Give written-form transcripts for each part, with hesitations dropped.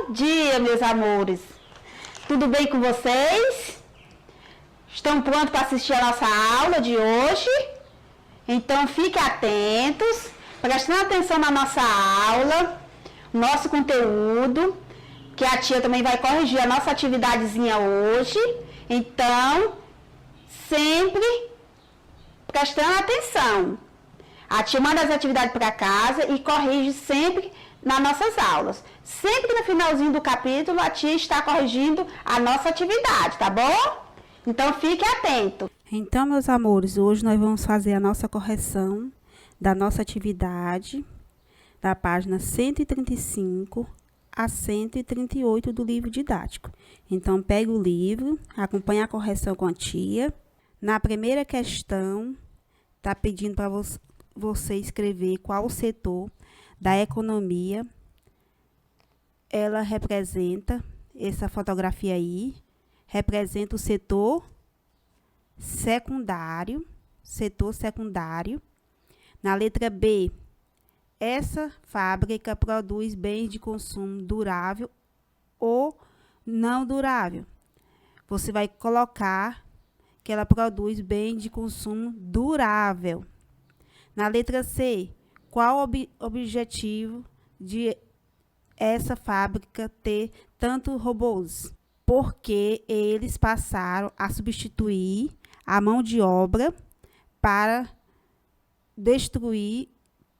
Bom dia, meus amores. Tudo bem com vocês? Estão prontos para assistir a nossa aula de hoje? Então, fiquem atentos, prestando atenção na nossa aula, nosso conteúdo, que a tia também vai corrigir a nossa atividadezinha hoje. Então, sempre prestando atenção. A tia manda as atividades para casa e corrige sempre nas nossas aulas. Sempre no finalzinho do capítulo, a tia está corrigindo a nossa atividade, tá bom? Então, fique atento. Então, meus amores, hoje nós vamos fazer a nossa correção da nossa atividade, da página 135 a 138 do livro didático. Então, pegue o livro, acompanhe a correção com a tia. Na primeira questão, está pedindo para você escrever qual o setor da economia ela representa. Essa fotografia aí representa o setor secundário. Na letra B, essa fábrica produz bens de consumo durável ou não durável. Você vai colocar que ela produz bens de consumo durável. Na letra C, qual o objetivo de essa fábrica ter tantos robôs? Porque eles passaram a substituir a mão de obra para destruir,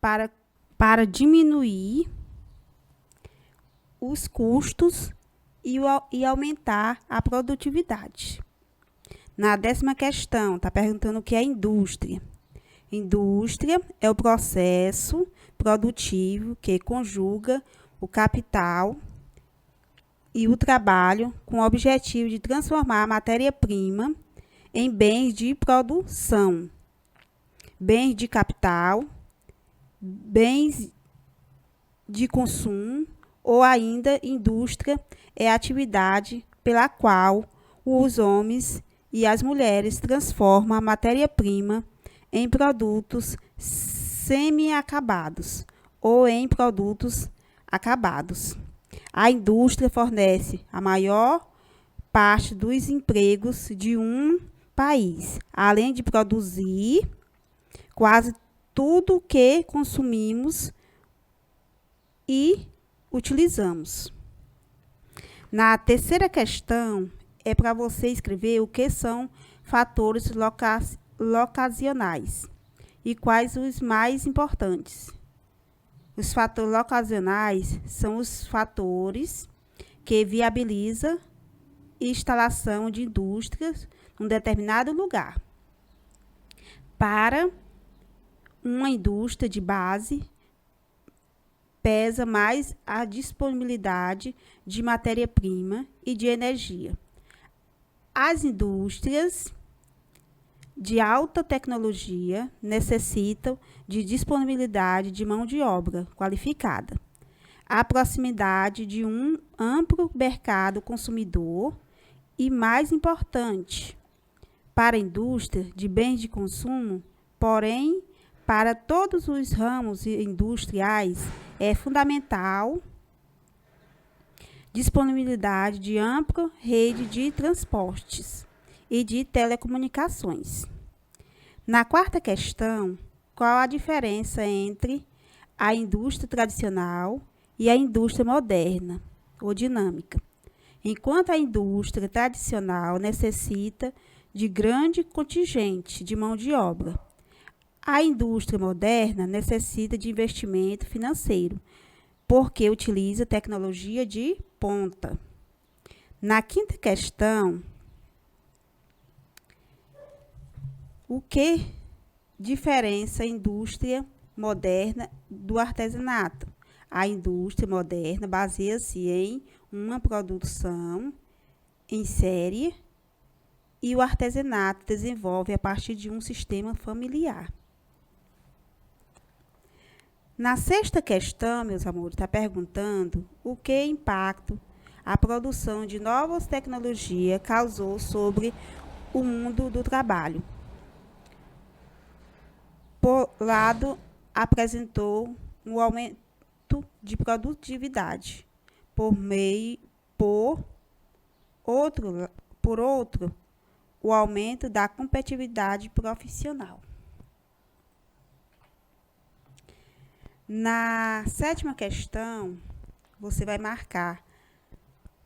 para diminuir os custos e aumentar a produtividade. Na 10ª questão, está perguntando o que é indústria. Indústria é o processo produtivo que conjuga o capital e o trabalho com o objetivo de transformar a matéria-prima em bens de produção, bens de capital, bens de consumo, ou ainda indústria é a atividade pela qual os homens e as mulheres transformam a matéria-prima em produtos semi-acabados ou em produtos acabados. A indústria fornece a maior parte dos empregos de um país, além de produzir quase tudo que consumimos e utilizamos. Na 3ª questão, é para você escrever o que são fatores locacionais e quais os mais importantes. Os fatores locacionais são os fatores que viabilizam a instalação de indústrias em um determinado lugar. Para uma indústria de base, pesa mais a disponibilidade de matéria-prima e de energia. As indústrias de alta tecnologia necessitam de disponibilidade de mão de obra qualificada, a proximidade de um amplo mercado consumidor e, mais importante, para a indústria de bens de consumo, porém, para todos os ramos industriais, é fundamental disponibilidade de ampla rede de transportes e de telecomunicações. Na 4ª questão, qual a diferença entre a indústria tradicional e a indústria moderna ou dinâmica? Enquanto a indústria tradicional necessita de grande contingente de mão de obra, a indústria moderna necessita de investimento financeiro, porque utiliza tecnologia de ponta. Na 5ª questão, o que diferencia a indústria moderna do artesanato? A indústria moderna baseia-se em uma produção em série e o artesanato desenvolve a partir de um sistema familiar. Na 6ª questão, meus amores, está perguntando o que impacto a produção de novas tecnologias causou sobre o mundo do trabalho. Por lado, apresentou um aumento de produtividade. por outro, o aumento da competitividade profissional. Na 7ª questão, você vai marcar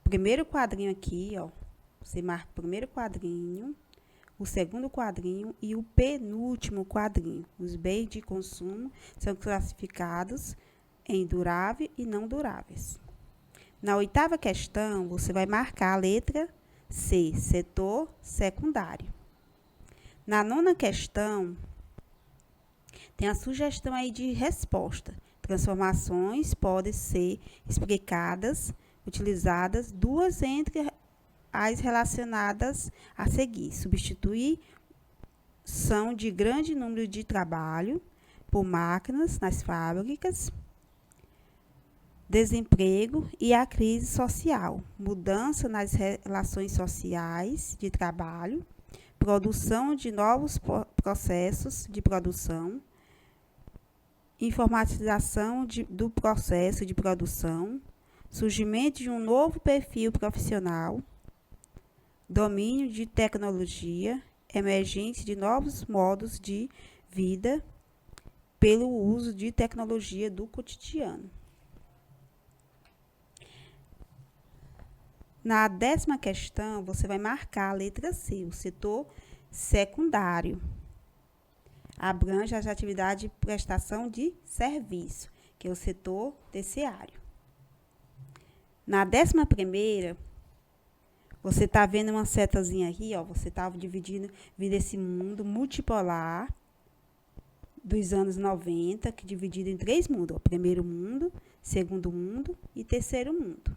o primeiro quadrinho aqui, ó. Você marca o primeiro quadrinho, o segundo quadrinho e o penúltimo quadrinho. Os bens de consumo são classificados em duráveis e não duráveis. Na 8ª questão, você vai marcar a letra C, setor secundário. Na 9ª questão, tem a sugestão aí de resposta. Transformações podem ser explicadas, utilizadas duas entre as relacionadas a seguir. Substituição de grande número de trabalho por máquinas nas fábricas, desemprego e a crise social, mudança nas relações sociais de trabalho, produção de novos processos de produção, informatização do processo de produção, surgimento de um novo perfil profissional, domínio de tecnologia, emergência de novos modos de vida pelo uso de tecnologia do cotidiano. Na 10ª questão, você vai marcar a letra C, o setor secundário. Abrange as atividades de prestação de serviço, que é o setor terciário. Na 11ª, você está vendo uma setazinha aqui, ó, você está dividindo esse mundo multipolar dos anos 90, que é dividido em 3 mundos, ó, primeiro mundo, segundo mundo e terceiro mundo.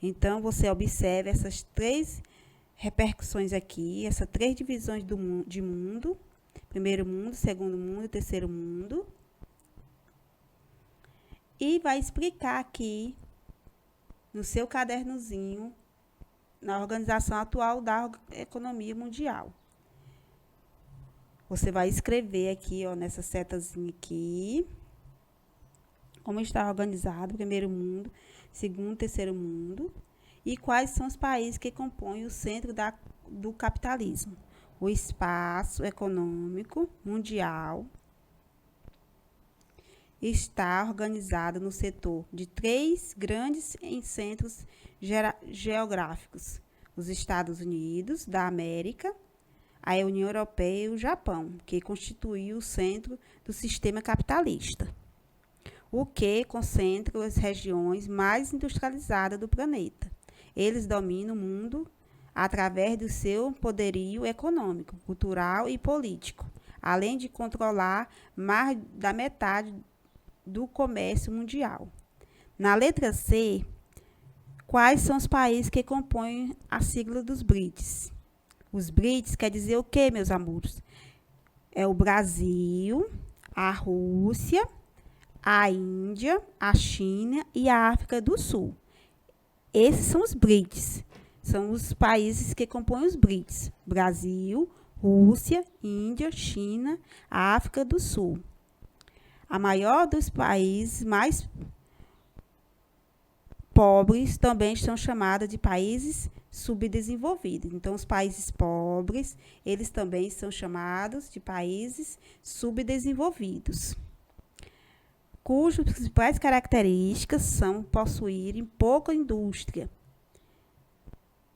Então, você observa essas 3 repercussões aqui, essas 3 divisões de mundo, primeiro mundo, segundo mundo e terceiro mundo. E vai explicar aqui, no seu cadernozinho, na organização atual da economia mundial. Você vai escrever aqui, ó, nessa setazinha aqui, como está organizado o primeiro mundo, segundo, terceiro mundo, e quais são os países que compõem o centro do capitalismo. O espaço econômico mundial está organizado no setor de 3 grandes centros geográficos: os Estados Unidos da América, a União Europeia e o Japão, que constituem o centro do sistema capitalista, o que concentra as regiões mais industrializadas do planeta. Eles dominam o mundo através do seu poderio econômico, cultural e político, além de controlar mais da metade do comércio mundial. Na letra C, quais são os países que compõem a sigla dos BRICS? Os BRICS quer dizer o quê, meus amores? É o Brasil, a Rússia, a Índia, a China e a África do Sul. Esses são os BRICS. São os países que compõem os BRICS: Brasil, Rússia, Índia, China, África do Sul. A maior dos países mais pobres também são chamados de países subdesenvolvidos. Então, os países pobres, eles também são chamados de países subdesenvolvidos, cujas principais características são possuírem pouca indústria,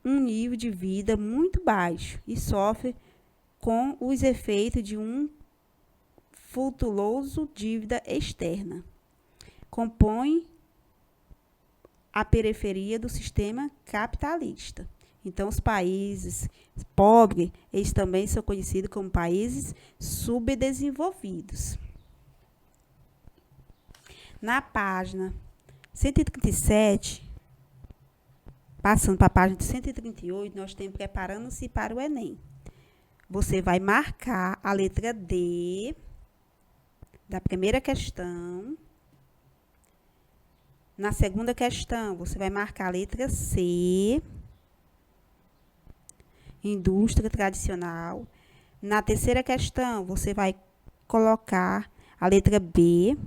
um nível de vida muito baixo e sofre com os efeitos de um flutuoso dívida externa. Compõe a periferia do sistema capitalista. Então, os países pobres, eles também são conhecidos como países subdesenvolvidos. Na página 137, passando para a página 138, nós temos preparando-se para o Enem. Você vai marcar a letra D da primeira questão. Na segunda questão, você vai marcar a letra C, indústria tradicional. Na terceira questão, você vai colocar a letra B,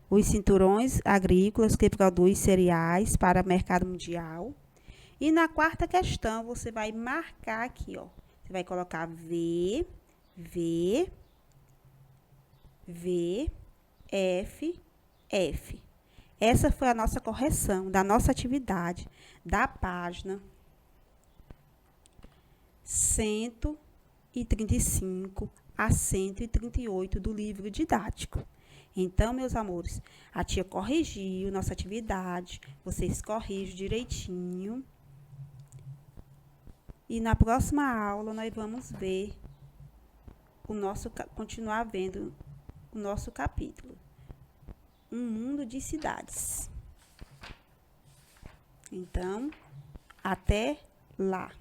os cinturões agrícolas que produzem cereais para o mercado mundial. E na quarta questão, você vai marcar aqui, ó. Você vai colocar V, F, F. Essa foi a nossa correção da nossa atividade da página 135 a 138 do livro didático. Então, meus amores, a tia corrigiu nossa atividade, vocês corrigem direitinho. E na próxima aula nós vamos ver continuar vendo o nosso capítulo, Um Mundo de Cidades. Então, até lá.